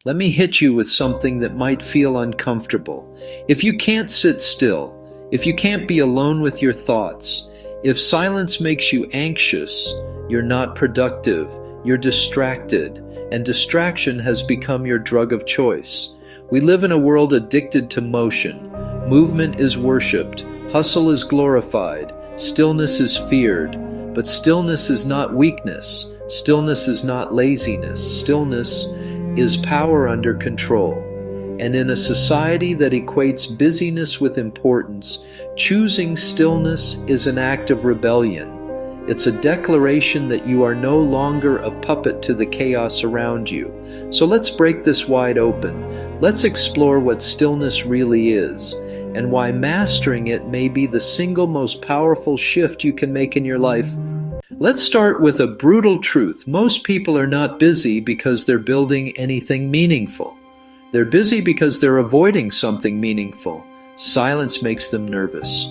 Let me hit you with something that might feel uncomfortable. If you can't sit still, if you can't be alone with your thoughts, if silence makes you anxious, you're not productive, you're distracted, and distraction has become your drug of choice. We live in a world addicted to motion. Movement is worshipped, hustle is glorified, stillness is feared. But stillness is not weakness. Stillness is not laziness. Stillness is power under control. And in a society that equates busyness with importance, choosing stillness is an act of rebellion. It's a declaration that you are no longer a puppet to the chaos around you. So let's break this wide open. Let's explore what stillness really is, and why mastering it may be the single most powerful shift you can make in your life. Let's start with a brutal truth. Most people are not busy because they're building anything meaningful. They're busy because they're avoiding something meaningful. Silence makes them nervous.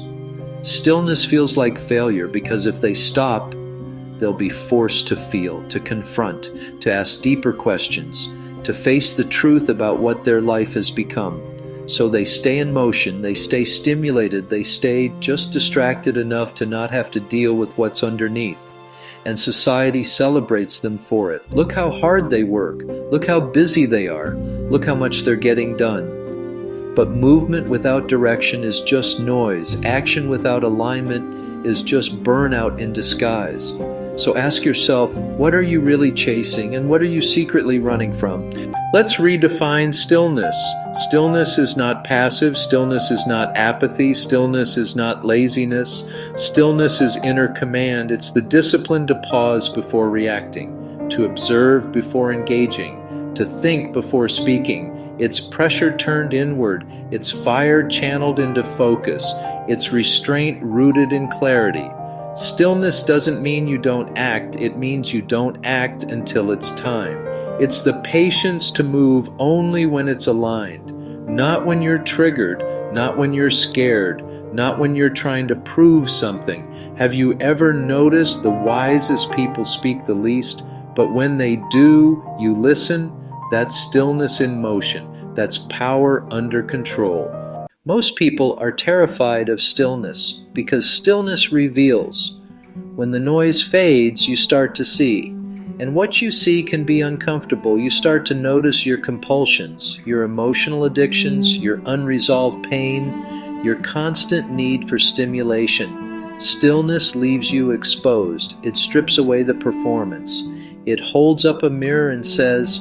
Stillness feels like failure because if they stop, they'll be forced to feel, to confront, to ask deeper questions, to face the truth about what their life has become. So they stay in motion, they stay stimulated, they stay just distracted enough to not have to deal with what's underneath. And society celebrates them for it. Look how hard they work. Look how busy they are. Look how much they're getting done. But movement without direction is just noise. Action without alignment is just burnout in disguise. So ask yourself, what are you really chasing and what are you secretly running from? Let's redefine stillness. Stillness is not passive. Stillness is not apathy. Stillness is not laziness. Stillness is inner command. It's the discipline to pause before reacting, to observe before engaging, to think before speaking. It's pressure turned inward. It's fire channeled into focus. It's restraint rooted in clarity. Stillness doesn't mean you don't act. It means you don't act until it's time. It's the patience to move only when it's aligned, not when you're triggered, not when you're scared, not when you're trying to prove something. Have you ever noticed the wisest people speak the least, but when they do, you listen? That's stillness in motion. That's power under control. Most people are terrified of stillness because stillness reveals. When the noise fades, you start to see. And what you see can be uncomfortable. You start to notice your compulsions, your emotional addictions, your unresolved pain, your constant need for stimulation. Stillness leaves you exposed. It strips away the performance. It holds up a mirror and says,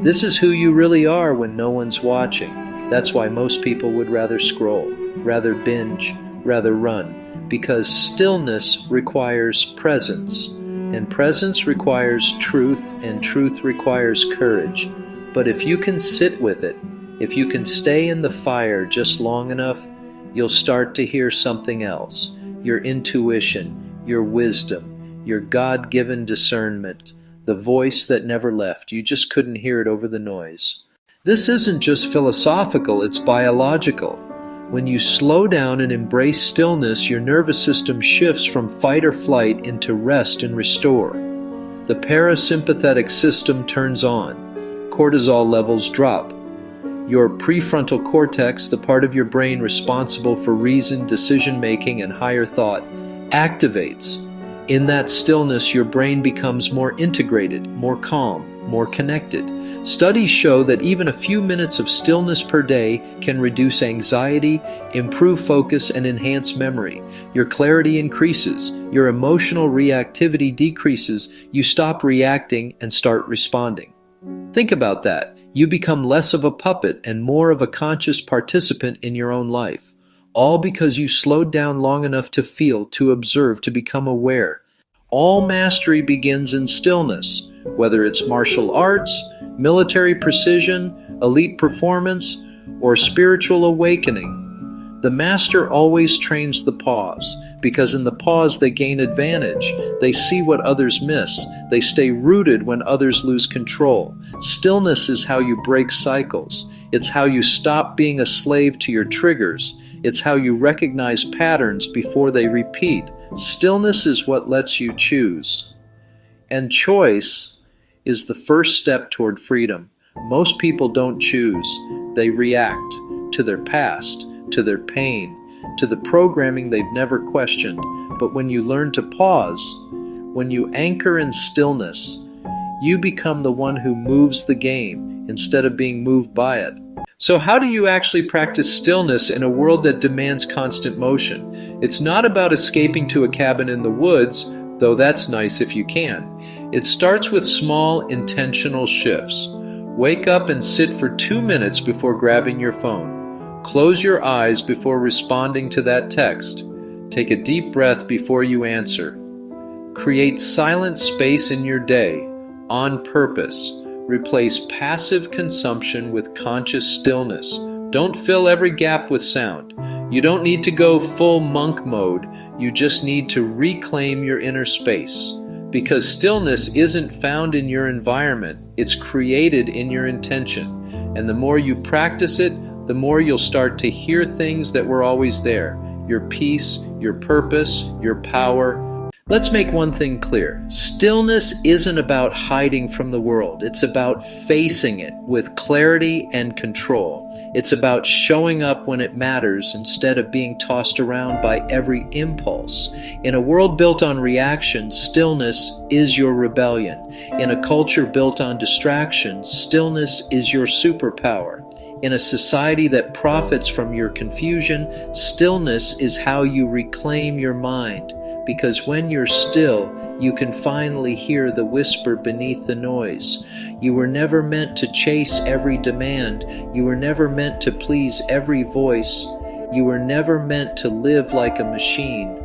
"This is who you really are when no one's watching." That's why most people would rather scroll, rather binge, rather run, because stillness requires presence, and presence requires truth, and truth requires courage. But if you can sit with it, if you can stay in the fire just long enough, you'll start to hear something else. Your intuition, your wisdom, your God-given discernment, the voice that never left. You just couldn't hear it over the noise. This isn't just philosophical, it's biological. When you slow down and embrace stillness, your nervous system shifts from fight or flight into rest and restore. The parasympathetic system turns on. Cortisol levels drop. Your prefrontal cortex, the part of your brain responsible for reason, decision-making, and higher thought, activates. In that stillness, your brain becomes more integrated, more calm, more connected. Studies show that even a few minutes of stillness per day can reduce anxiety, improve focus, and enhance memory. Your clarity increases, your emotional reactivity decreases, you stop reacting and start responding. Think about that. You become less of a puppet and more of a conscious participant in your own life. All because you slowed down long enough to feel, to observe, to become aware. All mastery begins in stillness, whether it's martial arts, military precision, elite performance, or spiritual awakening. The master always trains the pause, because in the pause they gain advantage. They see what others miss. They stay rooted when others lose control. Stillness is how you break cycles. It's how you stop being a slave to your triggers. It's how you recognize patterns before they repeat. Stillness is what lets you choose. And choice is the first step toward freedom. Most people don't choose. They react to their past, to their pain, to the programming they've never questioned. But when you learn to pause, when you anchor in stillness, you become the one who moves the game instead of being moved by it. So how do you actually practice stillness in a world that demands constant motion? It's not about escaping to a cabin in the woods, though that's nice if you can. It starts with small, intentional shifts. Wake up and sit for 2 minutes before grabbing your phone. Close your eyes before responding to that text. Take a deep breath before you answer. Create silent space in your day, on purpose. Replace passive consumption with conscious stillness. Don't fill every gap with sound. You don't need to go full monk mode. You just need to reclaim your inner space. Because stillness isn't found in your environment, it's created in your intention. And the more you practice it, the more you'll start to hear things that were always there. Your peace, your purpose, your power. Let's make one thing clear. Stillness isn't about hiding from the world. It's about facing it with clarity and control. It's about showing up when it matters instead of being tossed around by every impulse. In a world built on reaction, stillness is your rebellion. In a culture built on distraction, stillness is your superpower. In a society that profits from your confusion, stillness is how you reclaim your mind. Because when you're still, you can finally hear the whisper beneath the noise. You were never meant to chase every demand. You were never meant to please every voice. You were never meant to live like a machine.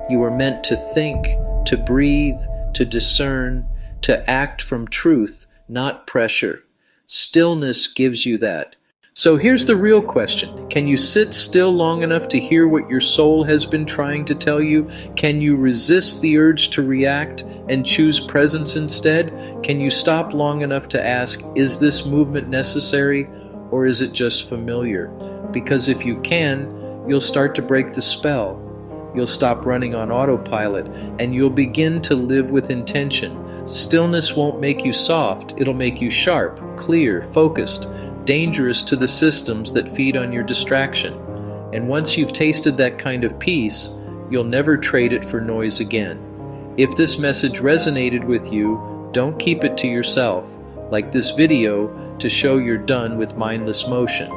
You were meant to think, to breathe, to discern, to act from truth, not pressure. Stillness gives you that. So here's the real question. Can you sit still long enough to hear what your soul has been trying to tell you? Can you resist the urge to react and choose presence instead? Can you stop long enough to ask, is this movement necessary or is it just familiar? Because if you can, you'll start to break the spell. You'll stop running on autopilot and you'll begin to live with intention. Stillness won't make you soft, it'll make you sharp, clear, focused, dangerous to the systems that feed on your distraction. And once you've tasted that kind of peace, you'll never trade it for noise again. If this message resonated with you, don't keep it to yourself, like this video, to show you're done with mindless motion.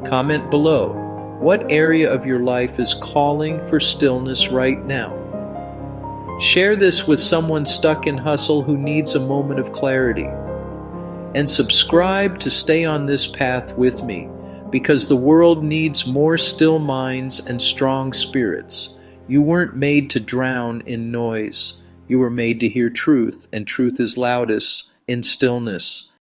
Comment below. What area of your life is calling for stillness right now? Share this with someone stuck in hustle who needs a moment of clarity. And subscribe to stay on this path with me, because the world needs more still minds and strong spirits. You weren't made to drown in noise. You were made to hear truth, and truth is loudest in stillness.